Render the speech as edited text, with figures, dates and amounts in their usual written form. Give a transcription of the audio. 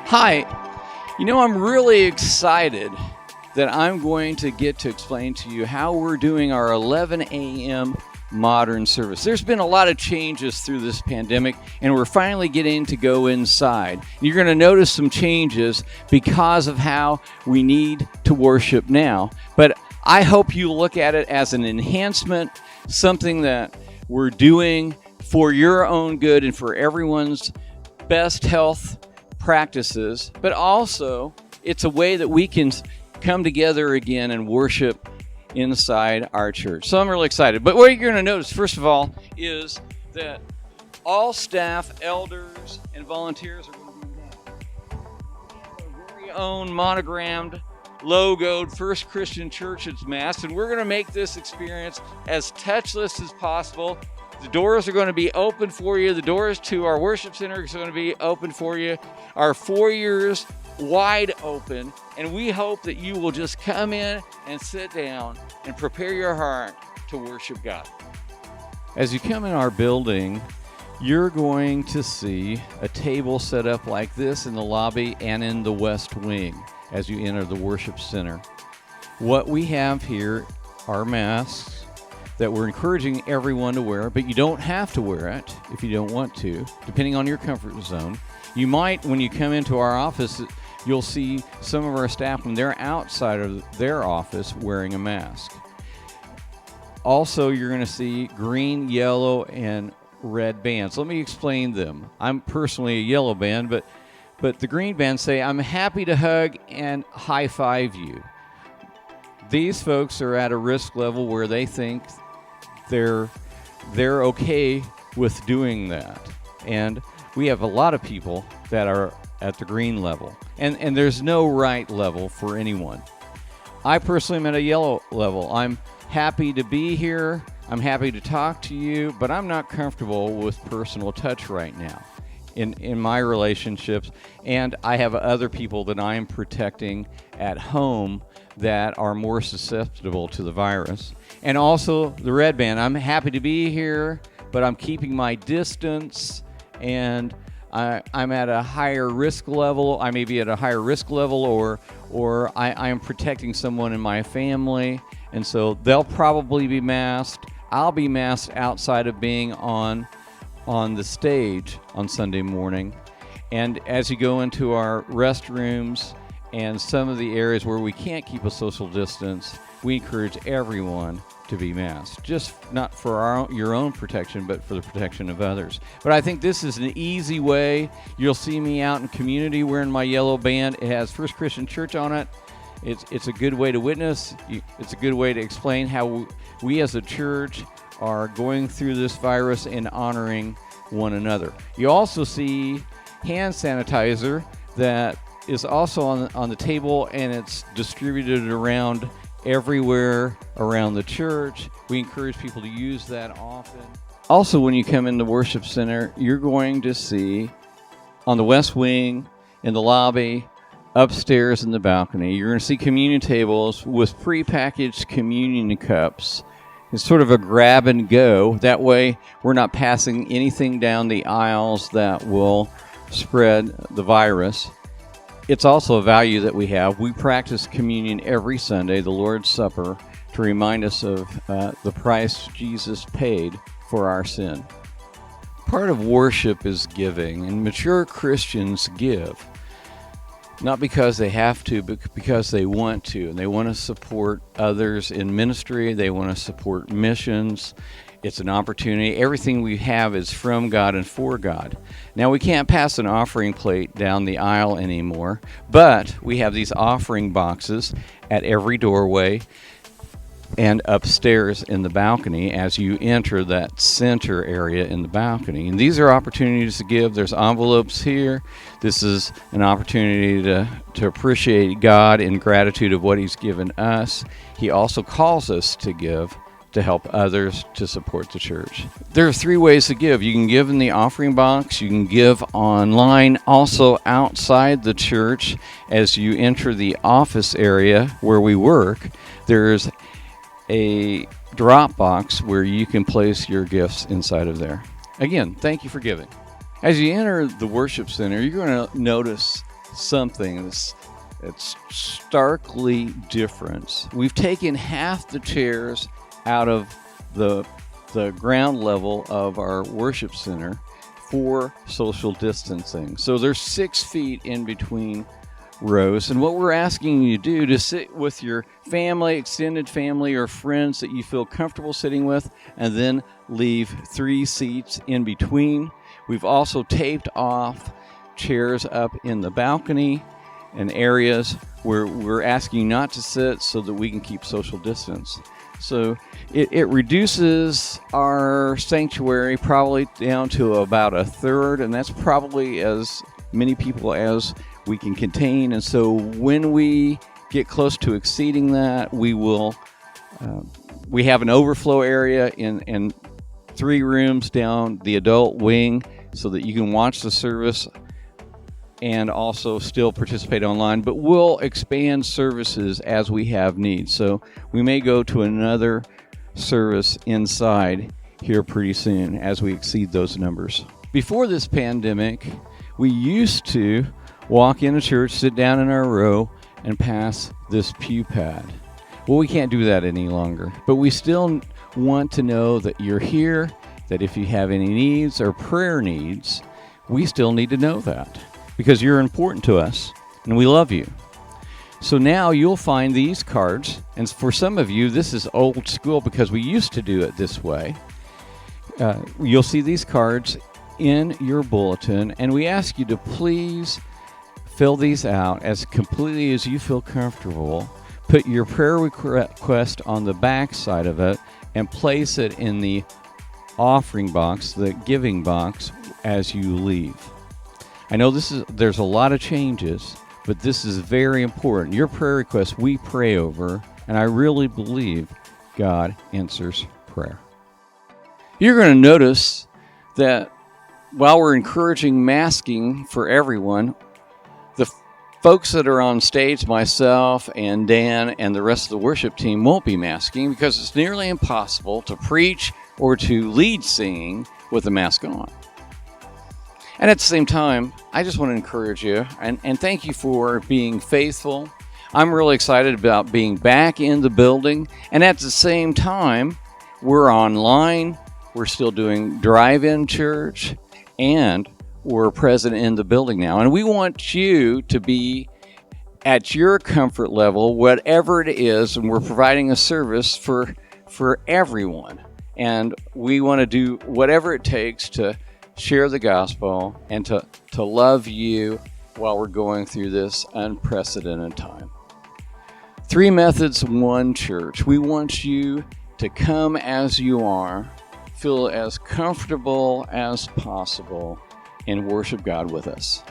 Hi, I'm really excited that I'm going to get to explain to you how we're doing our 11 a.m. modern service. There's been a lot of changes through this pandemic, and we're finally getting to go inside. You're going to notice some changes because of how we need to worship now. But I hope you look at it as an enhancement, something that we're doing for your own good and for everyone's best health practices, but also it's a way that we can come together again and worship inside our church. So I'm really excited. But what you're going to notice, first of all, is that all staff, elders, and volunteers are going to be masked. We have our very own monogrammed, logoed First Christian Church's mask, and we're going to make this experience as touchless as possible. The doors are going to be open for you. The doors to our worship center are going to be open for you. Our foyers wide open, and we hope that you will just come in and sit down and prepare your heart to worship God. As you come in our building, you're going to see a table set up like this in the lobby and in the west wing as you enter the worship center. What we have here are masks that we're encouraging everyone to wear, but you don't have to wear it if you don't want to, depending on your comfort zone. You might, when you come into our office, you'll see some of our staff when they're outside of their office wearing a mask. Also, you're going to see green, yellow, and red bands. Let me explain them. I'm personally a yellow band, but the green bands say, "I'm happy to hug and high five you." These folks are at a risk level where they think they're okay with doing that. And we have a lot of people that are at the green level. And there's no right level for anyone. I personally am at a yellow level. I'm happy to be here. I'm happy to talk to you, but I'm not comfortable with personal touch right now in my relationships. And I have other people that I'm protecting at home that are more susceptible to the virus. And also the red band. I'm happy to be here, but I'm keeping my distance, and I'm at a higher risk level. I may be at a higher risk level, or I am protecting someone in my family, and so they'll probably be masked. I'll be masked outside of being on the stage on Sunday morning. And as you go into our restrooms and some of the areas where we can't keep a social distance, we encourage everyone to be masked, just not for your own protection, but for the protection of others. But I think this is an easy way. You'll see me out in community wearing my yellow band. It has First Christian Church on it. It's a good way to witness. It's a good way to explain how we as a church are going through this virus and honoring one another. You also see hand sanitizer that is also on the table, and it's distributed around everywhere around the church. We encourage people to use that often. Also, when you come in the worship center, you're going to see on the west wing, in the lobby, upstairs in the balcony, you're going to see communion tables with prepackaged communion cups. It's sort of a grab and go. That way, we're not passing anything down the aisles that will spread the virus. It's also a value that we have. We practice communion every Sunday, the Lord's Supper, to remind us of the price Jesus paid for our sin. Part of worship is giving, and mature Christians give, not because they have to, but because they want to, and they want to support others in ministry. They want to support missions. It's an opportunity. Everything we have is from God and for God. Now, we can't pass an offering plate down the aisle anymore, but we have these offering boxes at every doorway and upstairs in the balcony as you enter that center area in the balcony. And these are opportunities to give. There's envelopes here. This is an opportunity to appreciate God in gratitude of what He's given us. He also calls us to give, to help others, to support the church. There are three ways to give. You can give in the offering box, you can give online, also outside the church. As you enter the office area where we work, there's a drop box where you can place your gifts inside of there. Again, thank you for giving. As you enter the worship center, you're going to notice something that's starkly different. We've taken half the chairs out of the ground level of our worship center for social distancing. So there's 6 feet in between rows. And what we're asking you to do to sit with your family, extended family, or friends that you feel comfortable sitting with, and then leave 3 seats in between. We've also taped off chairs up in the balcony and areas where we're asking you not to sit so that we can keep social distance. So it reduces our sanctuary probably down to about a third, and that's probably as many people as we can contain. And so when we get close to exceeding that, we have an overflow area in 3 rooms down the adult wing so that you can watch the service and also still participate online, but we'll expand services as we have needs. So we may go to another service inside here pretty soon as we exceed those numbers. Before this pandemic, we used to walk into church, sit down in our row, and pass this pew pad. Well, we can't do that any longer, but we still want to know that you're here, that if you have any needs or prayer needs, we still need to know that, because you're important to us and we love you. So now you'll find these cards, and for some of you this is old school because we used to do it this way. You'll see these cards in your bulletin, and we ask you to please fill these out as completely as you feel comfortable. Put your prayer request on the back side of it and place it in the offering box, the giving box, as you leave. I know there's a lot of changes, but this is very important. Your prayer requests we pray over, and I really believe God answers prayer. You're going to notice that while we're encouraging masking for everyone, the folks that are on stage, myself and Dan and the rest of the worship team, won't be masking because it's nearly impossible to preach or to lead singing with a mask on. And at the same time, I just want to encourage you and thank you for being faithful. I'm really excited about being back in the building. And at the same time, we're online. We're still doing drive-in church. And we're present in the building now. And we want you to be at your comfort level, whatever it is. And we're providing a service for everyone. And we want to do whatever it takes to share the gospel and to love you while we're going through this unprecedented time. 3 methods, 1 church. We want you to come as you are, feel as comfortable as possible, and worship God with us.